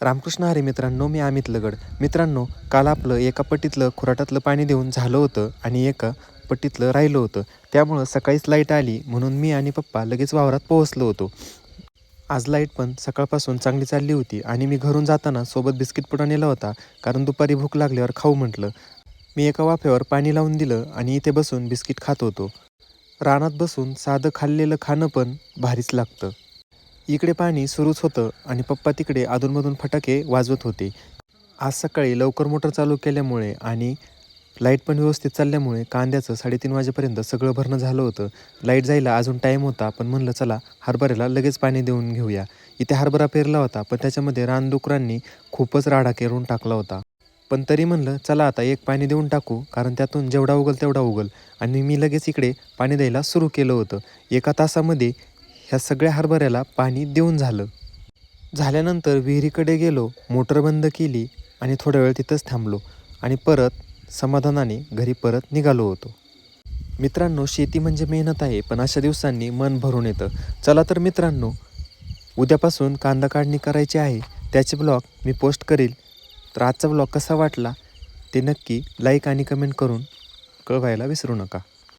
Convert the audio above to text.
रामकृष्ण हरी मित्रांनो, मी अमित लगड. मित्रांनो, काल आपलं एका पट्टीतलं खुराटातलं पाणी देऊन झालं होतं आणि एका पट्टीतलं राहिलं होतं. त्यामुळं सकाळीच लाईट आली म्हणून मी आणि पप्पा लगेच वावरात पोहोचलो होतो. आज लाईट पण सकाळपासून चांगली चालली होती आणि मी घरून जाताना सोबत बिस्किट पुडा नेला होता, कारण दुपारी भूक लागल्यावर खाऊ म्हटलं. मी एका वाफ्यावर पाणी लावून दिलं आणि इथे बसून बिस्किट खात होतो. रानात बसून साधं खाल्लेलं खाणं पण भारीच लागतं. इकडे पाणी सुरूच होतं आणि पप्पा तिकडे अधूनमधून फटाके वाजवत होते. आज सकाळी लवकर मोटर चालू केल्यामुळे आणि लाईट पण व्यवस्थित चालल्यामुळे कांद्याचं 3:30 वाजेपर्यंत सगळं भरणं झालं होतं. लाईट जायला अजून टाईम होता, पण म्हणलं चला हरभऱ्याला लगेच पाणी देऊन घेऊया. इथे हरभरा पेरला होता, पण त्याच्यामध्ये रानडुकरांनी खूपच राडा करून टाकला होता. पण तरी म्हणलं चला आता एक पाणी देऊन टाकू, कारण त्यातून जेवढा उगल तेवढा उगल. आणि मी लगेच इकडे पाणी द्यायला सुरू केलं होतं. एका तासामध्ये ह्या सगळ्या हरभऱ्याला पाणी देऊन झाल्यानंतर विहिरीकडे गेलो, मोटर बंद केली आणि थोडा वेळ तिथंच थांबलो आणि परत समाधानाने घरी परत निघालो होतो. मित्रांनो, शेती म्हणजे मेहनत आहे, पण अशा दिवसांनी मन भरून येतं. चला तर मित्रांनो, उद्यापासून कांदा काढणी करायची आहे, त्याचे ब्लॉग मी पोस्ट करेल. तर आजचा ब्लॉग कसा वाटला ते नक्की लाईक आणि कमेंट करून कळवायला विसरू नका.